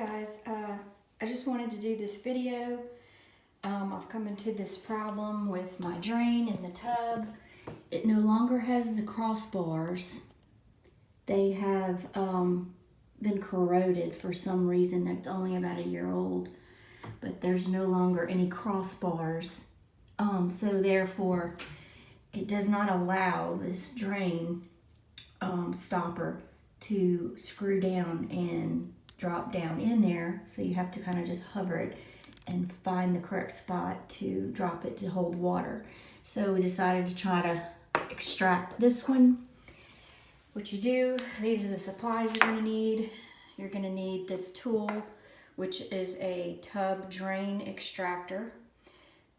guys, I just wanted to do this video. I've come into this problem with my drain in the tub. It no longer has the crossbars. They have been corroded for some reason. That's only about a year old, but there's no longer any crossbars. So therefore, it does not allow this drain stopper to screw down and drop down in there. So you have to kind of just hover it and find the correct spot to drop it to hold water. So we decided to try to extract this one. What you do, these are the supplies you're gonna need. You're gonna need this tool, which is a tub drain extractor.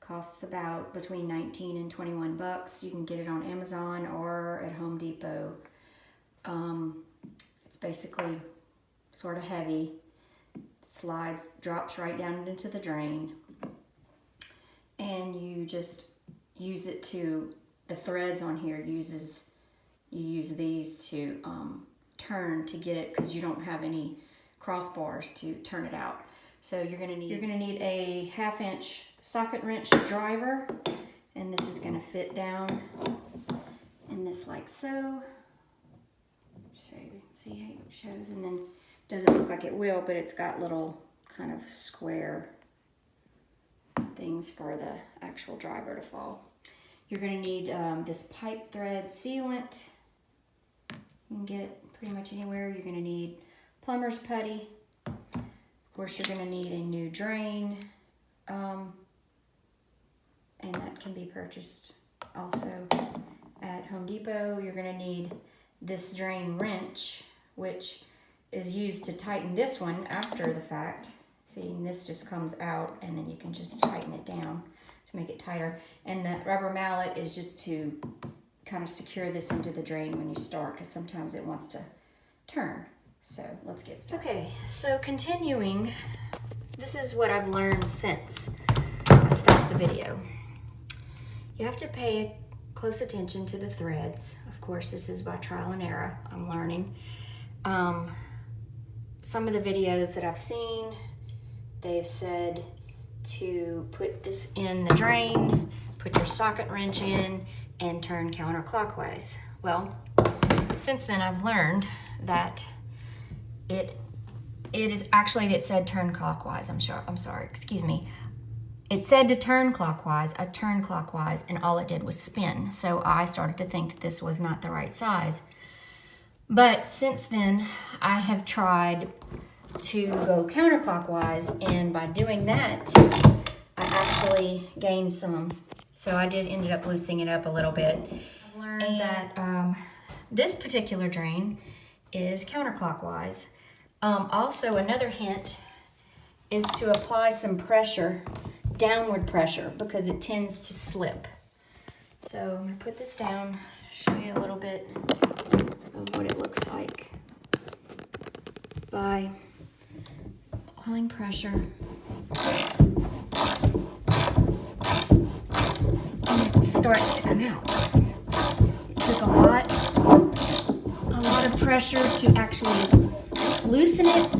Costs about between 19 and 21 bucks. You can get it on Amazon or at Home Depot. It's basically sort of heavy, slides, drops right down into the drain, and you just use it to, the threads on here you use these to turn to get it, because you don't have any crossbars to turn it out. So you're gonna need a 1/2-inch socket wrench driver, and this is gonna fit down in this like so. Show you, see how it shows, and then doesn't look like it will, but it's got little kind of square things for the actual driver to fall. You're gonna need this pipe thread sealant. You can get pretty much anywhere. You're gonna need plumber's putty. Of course, you're gonna need a new drain, and that can be purchased also at Home Depot. You're gonna need this drain wrench, which is used to tighten this one after the fact. See, and this just comes out, and then you can just tighten it down to make it tighter. And the rubber mallet is just to kind of secure this into the drain when you start, because sometimes it wants to turn. So let's get started. Okay, so continuing, this is what I've learned since I stopped the video. You have to pay close attention to the threads. Of course, this is by trial and error. I'm learning. Some of the videos that I've seen, they've said to put this in the drain, put your socket wrench in, and turn counterclockwise. Well, since then I've learned that it said turn clockwise. I'm sorry, excuse me. It said to turn clockwise. I turned clockwise, and all it did was spin. So I started to think that this was not the right size. But since then, I have tried to go counterclockwise, and by doing that, I actually gained some. So I ended up loosening it up a little bit. I've learned that this particular drain is counterclockwise. Also, another hint is to apply some pressure, downward pressure, because it tends to slip. So I'm gonna put this down, show you a little bit of what it looks like by applying pressure. And it starts to come out. It took a lot of pressure to actually loosen it,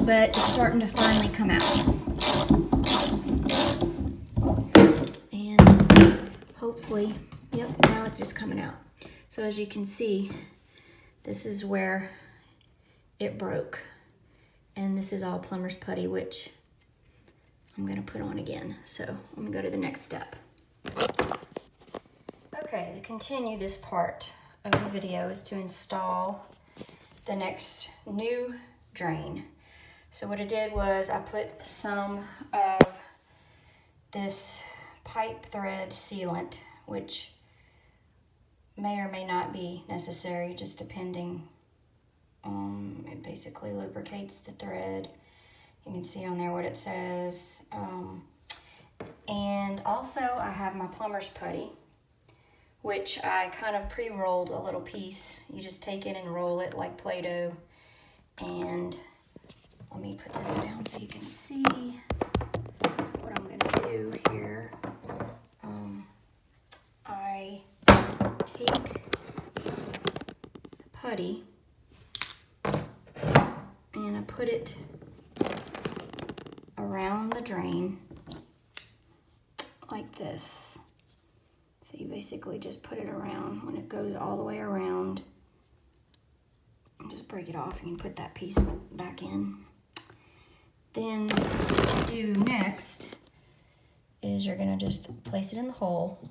but it's starting to finally come out. And hopefully, yep, now it's just coming out. So as you can see, this is where it broke. And this is all plumber's putty, which I'm gonna put on again. So I'm gonna go to the next step. Okay, to continue this part of the video is to install the next new drain. So what I did was I put some of this pipe thread sealant, which may or may not be necessary, just depending. It basically lubricates the thread. You can see on there what it says. And also I have my plumber's putty, which I kind of pre-rolled a little piece. You just take it and roll it like Play-Doh. And let me put this down so you can see what I'm gonna do here. I take the putty and put it around the drain like this. So you basically just put it around. When it goes all the way around, and just break it off. You can put that piece back in. Then what you do next is you're gonna just place it in the hole,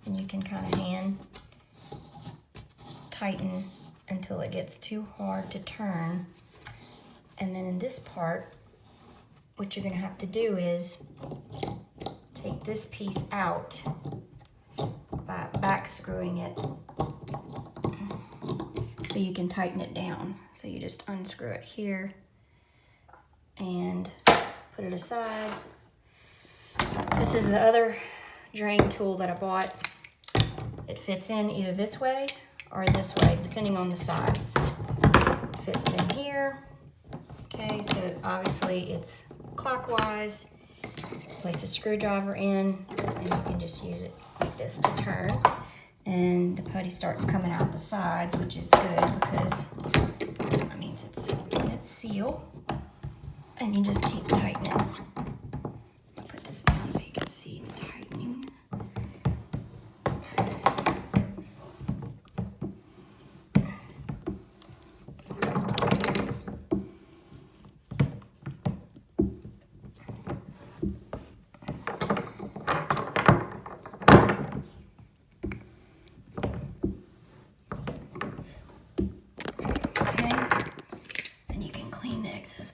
and you can kind of hand tighten until it gets too hard to turn. And then in this part, what you're gonna have to do is take this piece out by back screwing it so you can tighten it down. So you just unscrew it here and put it aside. This is the other drain tool that I bought. It fits in either this way or this way, depending on the size. It fits it in here. Okay, so obviously it's clockwise. Place a screwdriver in, and you can just use it like this to turn. And the putty starts coming out the sides, which is good because that means it's in its seal. And you just keep tightening. I'll put this down so you can see the tightening.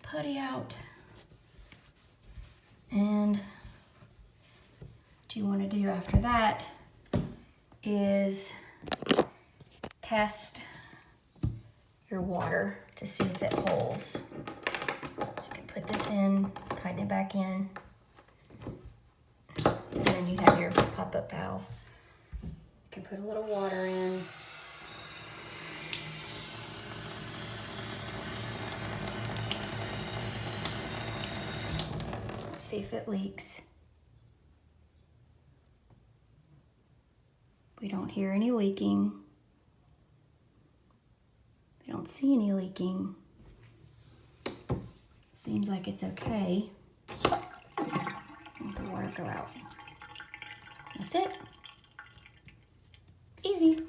Putty out. And what you want to do after that is test your water to see if it holds. So you can put this in, tighten it back in, and then you have your pop-up valve. You can put a little water in. See if it leaks. We don't hear any leaking. We don't see any leaking. Seems like it's okay. Let the water go out. That's it. Easy.